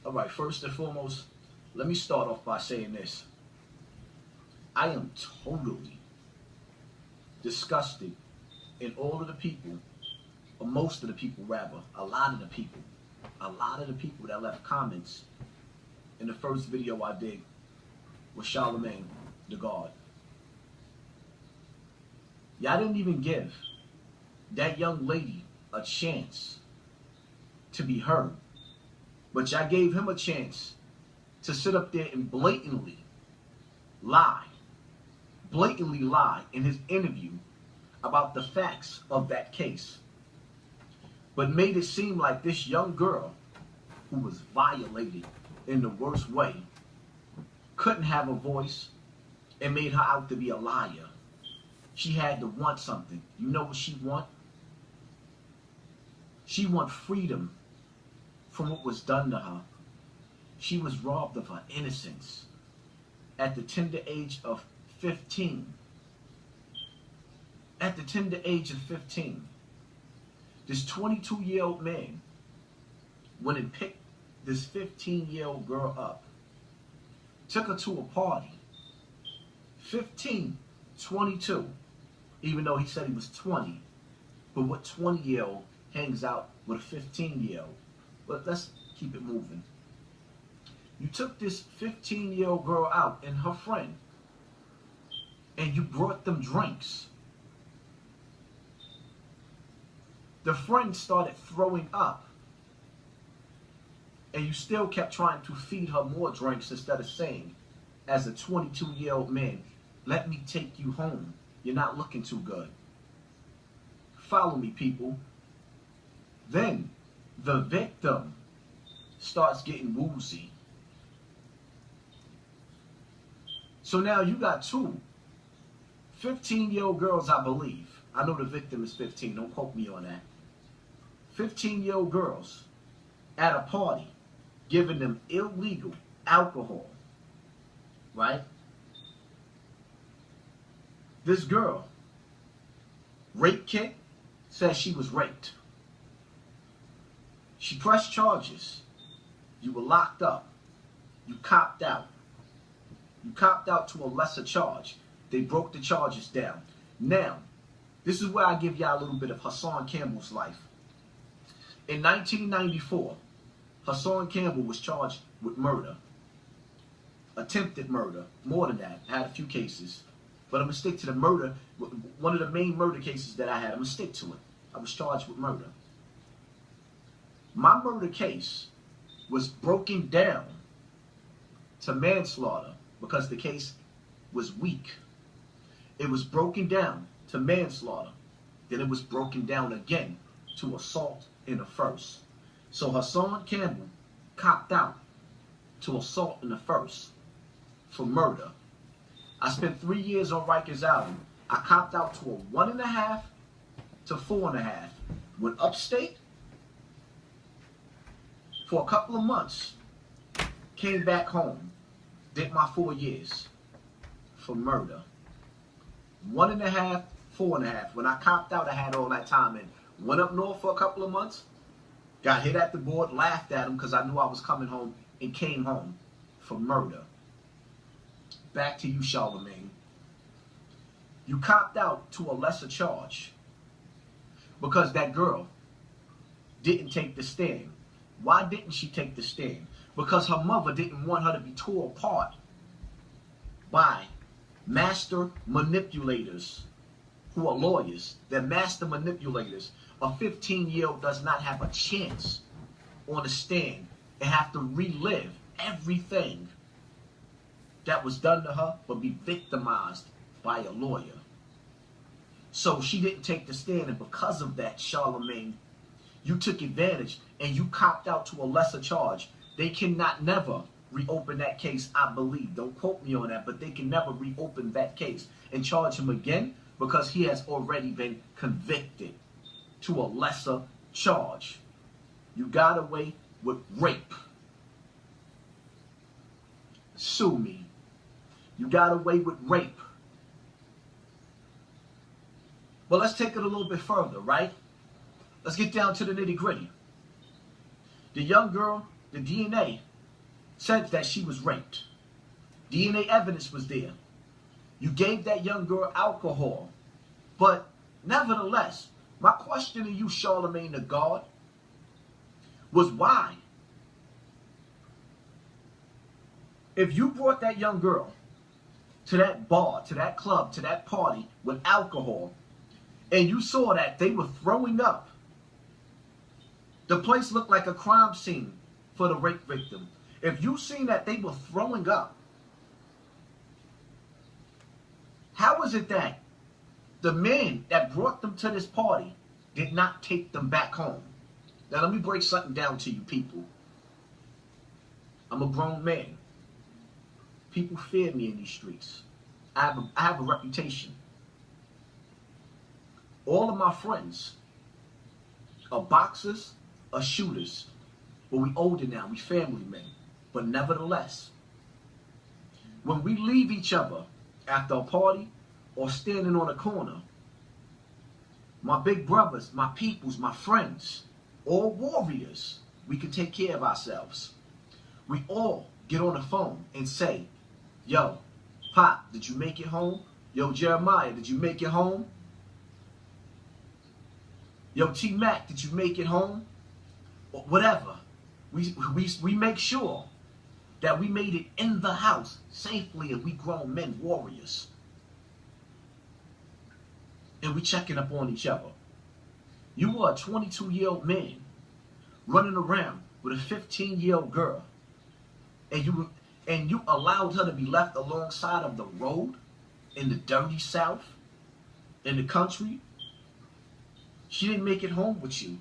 All right, first and foremost, let me start off by saying this. I am totally disgusted in all of the people, or most of the people rather, a lot of the people that left comments in the first video I did with Charlemagne the God. Y'all didn't even give that young lady a chance to be heard. But y'all gave him a chance to sit up there and blatantly lie in his interview about the facts of that case. But made it seem like this young girl who was violated in the worst way couldn't have a voice, and made her out to be a liar. She had to want something. You know what she want? She want freedom from what was done to her. She was robbed of her innocence at the tender age of 15. At the tender age of 15, this 22-year-old man went and picked this 15-year-old girl up, took her to a party. 15, 22, even though he said he was 20. But what 20-year-old hangs out with a 15-year-old? But let's keep it moving. You took this 15-year-old girl out and her friend, and you brought them drinks. The friend started throwing up, and you still kept trying to feed her more drinks instead of saying, as a 22-year-old man, let me take you home. You're not looking too good. Follow me, people. Then the victim starts getting woozy. So now you got two 15-year-old girls, I believe. I know the victim is 15. Don't quote me on that. 15-year-old girls at a party giving them illegal alcohol, right? This girl, rape kit, says she was raped. She pressed charges. You were locked up. You copped out. You copped out to a lesser charge. They broke the charges down. Now, this is where I give y'all a little bit of Hassan Campbell's life. In 1994, Hassan Campbell was charged with murder. Attempted murder. More than that. I had a few cases. But I'm going to stick to the murder. One of the main murder cases that I had, I'm going to stick to it. I was charged with murder. My murder case was broken down to manslaughter because the case was weak. It was broken down to manslaughter. Then it was broken down again to assault in the first. So Hassan Campbell copped out to assault in the first for murder. I spent 3 years on Rikers Island. I copped out to a 1.5 to 4.5. Went upstate for a couple of months. Came back home. Did my 4 years for murder. 1.5, 4.5. When I copped out, I had all that time in. Went up north for a couple of months. Got hit at the board, laughed at him because I knew I was coming home, and came home for murder. Back to you, Charlemagne. You copped out to a lesser charge because that girl didn't take the stand. Why didn't she take the stand? Because her mother didn't want her to be torn apart by master manipulators who are lawyers. They're master manipulators. A 15-year-old does not have a chance on the stand and have to relive everything that was done to her, but be victimized by a lawyer. So she didn't take the stand, and because of that, Charlemagne, you took advantage and you copped out to a lesser charge. They cannot never reopen that case, I believe. Don't quote me on that, but they can never reopen that case and charge him again because he has already been convicted to a lesser charge. You got away with rape. Sue me. You got away with rape. But let's take it a little bit further, right? Let's get down to the nitty-gritty. The young girl, the DNA said that she was raped. DNA evidence was there. You gave that young girl alcohol. But nevertheless, my question to you, Charlemagne the God, was why? If you brought that young girl to that bar, to that club, to that party with alcohol, and you saw that they were throwing up, the place looked like a crime scene for the rape victim. If you seen that they were throwing up, how is it that the men that brought them to this party did not take them back home? Now let me break something down to you people. I'm a grown man. People fear me in these streets. I have a reputation. All of my friends are boxers, are shooters. But we older now, we family men. But nevertheless, when we leave each other after a party or standing on a corner, my big brothers, my peoples, my friends, all warriors, we can take care of ourselves. We all get on the phone and say, yo, Pop, did you make it home? Yo, Jeremiah, did you make it home? Yo, T-Mac, did you make it home? Or whatever. We make sure that we made it in the house safely, and we grown men, warriors. And we checking up on each other. You are a 22-year-old man running around with a 15-year-old girl, and you allowed her to be left alongside of the road in the dirty South, in the country. She didn't make it home with you,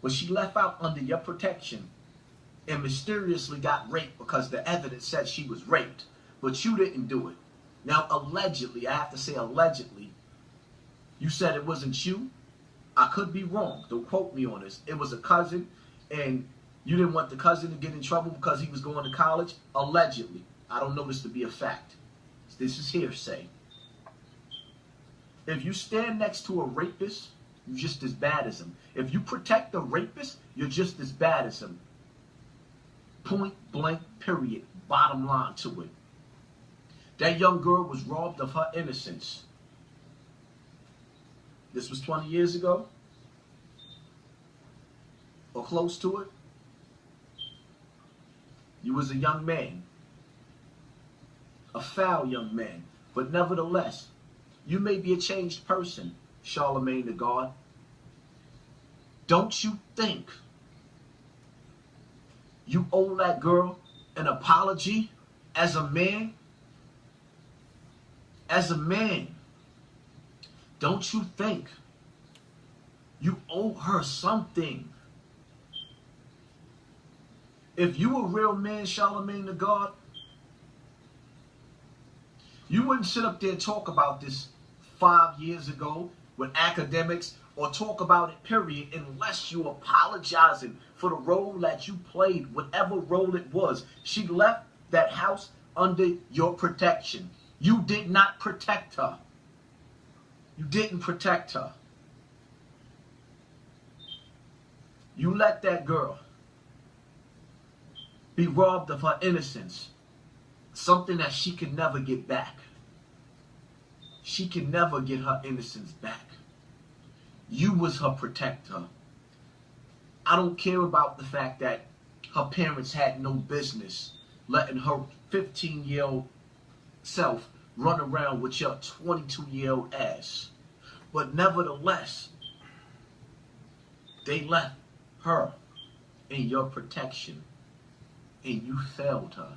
but she left out under your protection and mysteriously got raped because the evidence said she was raped, but you didn't do it. Now, allegedly, I have to say allegedly, you said it wasn't you. I could be wrong. Don't quote me on this. It was a cousin, and you didn't want the cousin to get in trouble because he was going to college. Allegedly. I don't know this to be a fact. This is hearsay. If you stand next to a rapist, you're just as bad as him. If you protect the rapist, you're just as bad as him. Point blank, period. Bottom line to it. That young girl was robbed of her innocence. This was 20 years ago, or close to it. You was a young man, a foul young man, but nevertheless, you may be a changed person, Charlemagne the God. Don't you think you owe that girl an apology as a man? As a man, don't you think you owe her something? If you a real man, Charlemagne the God, you wouldn't sit up there and talk about this 5 years ago with academics, or talk about it, period, unless you apologizing for the role that you played, whatever role it was. She left that house under your protection. You did not protect her. You didn't protect her. You let that girl be robbed of her innocence. Something that she can never get back. She can never get her innocence back. You was her protector. I don't care about the fact that her parents had no business letting her 15-year-old self run around with your 22-year-old ass. But nevertheless, they left her in your protection, and you failed her.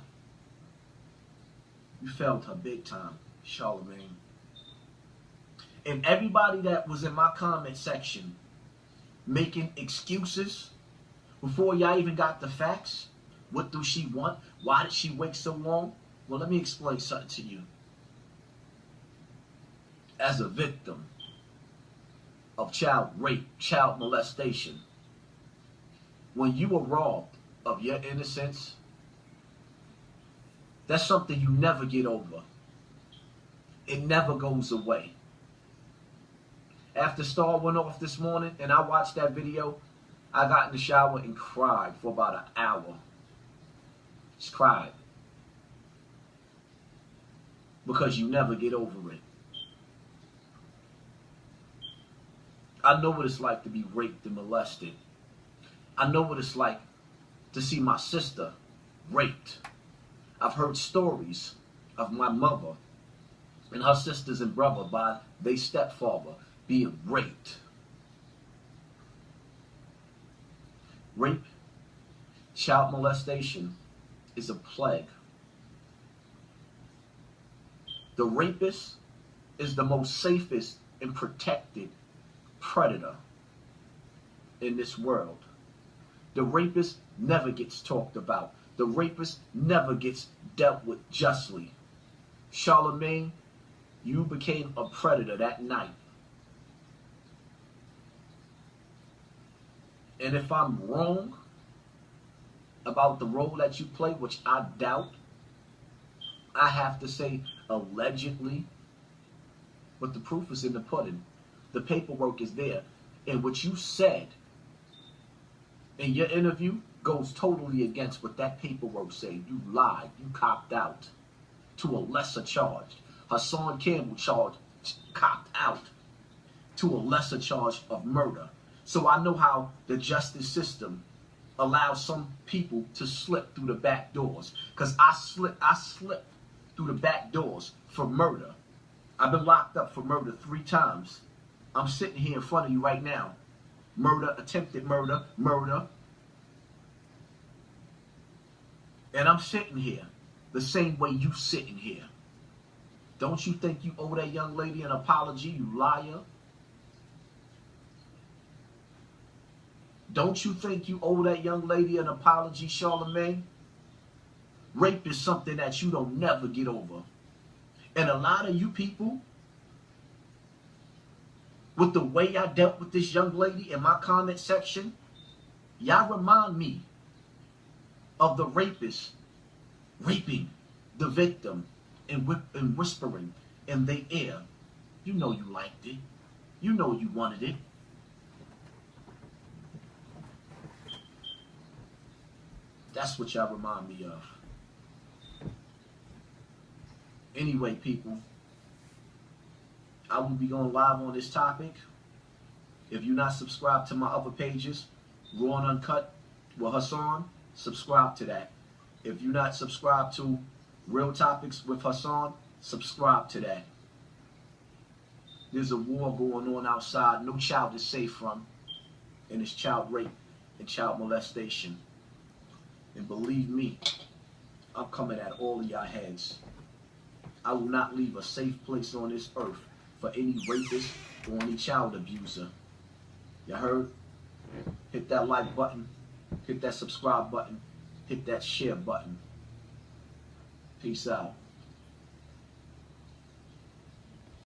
You failed her big time, Charlemagne. And everybody that was in my comment section making excuses before y'all even got the facts, what do she want? Why did she wait so long? Well, let me explain something to you. As a victim of child rape, child molestation, when you were robbed of your innocence, that's something you never get over. It never goes away. After Star went off this morning and I watched that video, I got in the shower and cried for about an hour. Just cried. Because you never get over it. I know what it's like to be raped and molested. I know what it's like to see my sister raped. I've heard stories of my mother and her sisters and brother by their stepfather being raped. Rape, child molestation is a plague. The rapist is the most safest and protected predator in this world. The rapist never gets talked about. The rapist never gets dealt with justly. Charlemagne, you became a predator that night. And if I'm wrong about the role that you play, which I doubt, I have to say allegedly, but the proof is in the pudding. The paperwork is there. And what you said in your interview goes totally against what that paperwork said. You lied. You copped out to a lesser charge. Hassan Campbell copped out to a lesser charge of murder. So I know how the justice system allows some people to slip through the back doors. Because I slipped through the back doors for murder. I've been locked up for murder 3 times. I'm sitting here in front of you right now. Murder, attempted murder, murder. And I'm sitting here the same way you sitting here. Don't you think you owe that young lady an apology, you liar? Don't you think you owe that young lady an apology, Charlemagne? Rape is something that you don't never get over. And a lot of you people, with the way I dealt with this young lady in my comment section, y'all remind me of the rapist raping the victim and whispering in their ear. You know you liked it. You know you wanted it. That's what y'all remind me of. Anyway, people, I will be going live on this topic. If you're not subscribed to my other pages, Raw and Uncut with Hassan, subscribe to that. If you're not subscribed to Real Topics with Hassan, subscribe to that. There's a war going on outside no child is safe from, and it's child rape and child molestation. And believe me, I'm coming at all of y'all heads. I will not leave a safe place on this earth for any rapist or any child abuser. You heard? Hit that like button. Hit that subscribe button. Hit that share button. Peace out.